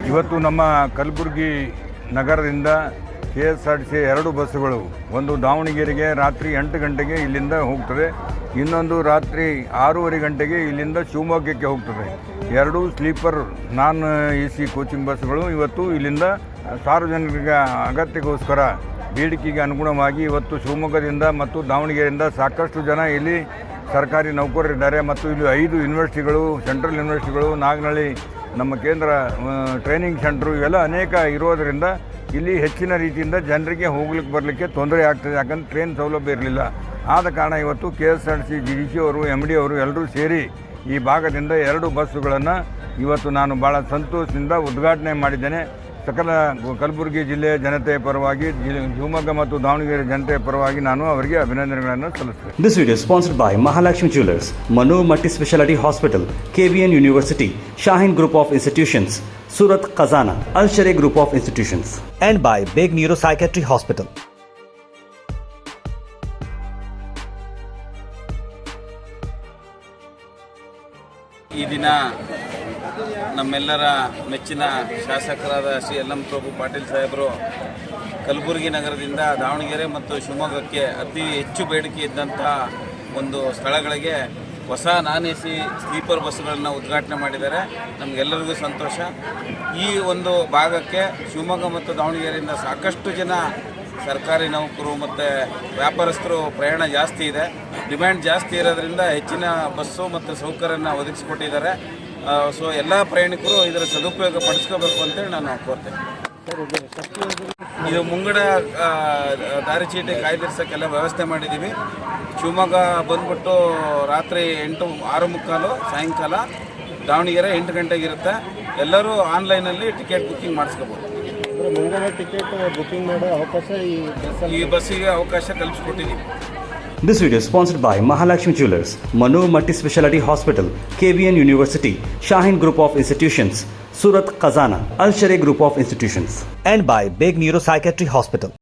ಇವತ್ತು ನಮ್ಮ ಕಲಬುರಗಿ ನಗರದಿಂದ KSRTC 2 ಬಸ್ಸುಗಳು, ಒಂದು ದಾವಣಗೆರೆಗೆ ರಾತ್ರಿ 8 ಗಂಟೆಗೆ ಇಲ್ಲಿಂದ ಹೋಗ್ತದೆ, ಇನ್ನೊಂದು ರಾತ್ರಿ 6:30 ಗಂಟೆಗೆ ಇಲ್ಲಿಂದ ಶಿವಮೊಗ್ಗಕ್ಕೆ ಹೋಗ್ತದೆ. 2 ಸ್ಲೀಪರ್ ನಾನ್ AC ಕೋಚಿಂಗ್ ಬಸ್ಸುಗಳು ಇವತ್ತು ಇಲ್ಲಿಂದ ಸಾರ್ವಜನಿಕರಿಗೆ ಅಗತ್ಯಕ್ಕೋಸ್ಕರ ಬೇಡಿಕೆಗೆ ಅನುಗುಣವಾಗಿ ಇವತ್ತು ಶಿವಮೊಗ್ಗದಿಂದ ಮತ್ತು ದಾವಣಗೆರೆಯಿಂದ ಸಾಕಷ್ಟು ಜನ ಇಲ್ಲಿ ಸರ್ಕಾರಿ ನೌಕರರಿದ್ದಾರೆ ಮತ್ತು ಇಲ್ಲಿ 5 ಯೂನಿವರ್ಸಿಟಿಗಳು, ಸೆಂಟ್ರಲ್ ಯೂನಿವರ್ಸಿಟಿಗಳು, ನಾಗನಹಳ್ಳಿ ನಮ್ಮ ಕೇಂದ್ರ ಟ್ರೈನಿಂಗ್ ಸೆಂಟ್ರು ಇವೆಲ್ಲ ಅನೇಕ ಇರೋದರಿಂದ ಇಲ್ಲಿ ಹೆಚ್ಚಿನ ರೀತಿಯಿಂದ ಜನರಿಗೆ ಹೋಗ್ಲಿಕ್ಕೆ ಬರಲಿಕ್ಕೆ ತೊಂದರೆ ಆಗ್ತದೆ. ಯಾಕಂದರೆ ಟ್ರೈನ್ ಸೌಲಭ್ಯ ಇರಲಿಲ್ಲ. ಆದ ಕಾರಣ ಇವತ್ತು KSRTC GDC ಅವರು MD ಅವರು ಎಲ್ಲರೂ ಸೇರಿ ಈ ಭಾಗದಿಂದ 2 ಬಸ್ಸುಗಳನ್ನು ಇವತ್ತು ನಾನು ಭಾಳ ಸಂತೋಷದಿಂದ ಉದ್ಘಾಟನೆ ಮಾಡಿದ್ದೇನೆ. ಸಕಲ ಕಲಬುರಗಿ ಜಿಲ್ಲೆಯ ಜನತೆಯ ಪರವಾಗಿ, ಶಿವಮೊಗ್ಗ ಮತ್ತು ದಾವಣಗೆರೆ ಜನತೆಯ ಪರವಾಗಿ ನಾನು ಅವರಿಗೆ ಅಭಿನಂದನೆಗಳನ್ನು ಸಲ್ಲಿಸ್ತೇನೆ. This video is sponsored by Mahalakshmi Jewelers, Manu Multi Speciality Hospital, KVN University, Shaheen Group of Institutions, Surat Khazana, Al Sharia Group of Institutions, and by Big Neuropsychiatry Hospital. ಈ ದಿನ ನಮ್ಮೆಲ್ಲರ ಮೆಚ್ಚಿನ ಶಾಸಕರಾದ ಶ್ರೀ ಎಲ್.ಎಂ. ಪ್ರಭು ಪಾಟೀಲ್ ಸಾಹೇಬರು ಕಲಬುರಗಿ ನಗರದಿಂದ ದಾವಣಗೆರೆ ಮತ್ತು ಶಿವಮೊಗ್ಗಕ್ಕೆ ಅತಿ ಹೆಚ್ಚು ಬೇಡಿಕೆ ಇದ್ದಂತಹ ಒಂದು ಸ್ಥಳಗಳಿಗೆ ಹೊಸ ನಾನ್ AC ಸ್ಲೀಪರ್ ಬಸ್ಸುಗಳನ್ನು ಉದ್ಘಾಟನೆ ಮಾಡಿದ್ದಾರೆ. ನಮಗೆಲ್ಲರಿಗೂ ಸಂತೋಷ. ಈ ಒಂದು ಭಾಗಕ್ಕೆ ಶಿವಮೊಗ್ಗ ಮತ್ತು ದಾವಣಗೆರೆಯಿಂದ ಸಾಕಷ್ಟು ಜನ ಸರ್ಕಾರಿ ನೌಕರು ಮತ್ತು ವ್ಯಾಪಾರಸ್ಥರು ಪ್ರಯಾಣ ಜಾಸ್ತಿ ಇದೆ. ಡಿಮ್ಯಾಂಡ್ ಜಾಸ್ತಿ ಇರೋದ್ರಿಂದ ಹೆಚ್ಚಿನ ಬಸ್ಸು ಮತ್ತು ಸೌಕರ್ಯನ ಒದಗಿಸಿಕೊಟ್ಟಿದ್ದಾರೆ. ಸೊ ಎಲ್ಲ ಪ್ರಯಾಣಿಕರು ಇದರ ಸದುಪಯೋಗ ಪಡಿಸ್ಕೋಬೇಕು ಅಂತೇಳಿ ನಾನು ಕೋರ್ತೇನೆ. ಇದು ಮುಂಗಡ ದಾರಿ ಚೀಟಿ ಕಾಯ್ದಿರಿಸೋಕ್ಕೆಲ್ಲ ವ್ಯವಸ್ಥೆ ಮಾಡಿದ್ದೀವಿ. ಶಿವಮೊಗ್ಗ ಬಂದ್ಬಿಟ್ಟು ರಾತ್ರಿ 6:45 ಸಾಯಂಕಾಲ, ದಾವಣಗೆರೆ 8 ಗಂಟೆಗಿರುತ್ತೆ. ಎಲ್ಲರೂ ಆನ್ಲೈನಲ್ಲಿ ಟಿಕೆಟ್ ಬುಕ್ಕಿಂಗ್ ಮಾಡಿಸ್ಕೋಬೋದು. ಮುಂಗಡ ಟಿಕೆಟ್ ಬುಕ್ಕಿಂಗ್ ಮಾಡೋ ಅವಕಾಶ ಈ ಬಸ್ಸಿಗೆ ಅವಕಾಶ ಕಲ್ಪಿಸ್ಕೊಟ್ಟಿದ್ದೀವಿ. This video is sponsored by Mahalakshmi Jewelers, Manu Multi Speciality Hospital, KVN University, Shaheen Group of Institutions, Surat Khazana, Al Sharia Group of Institutions, and by Big Neuropsychiatry Hospital.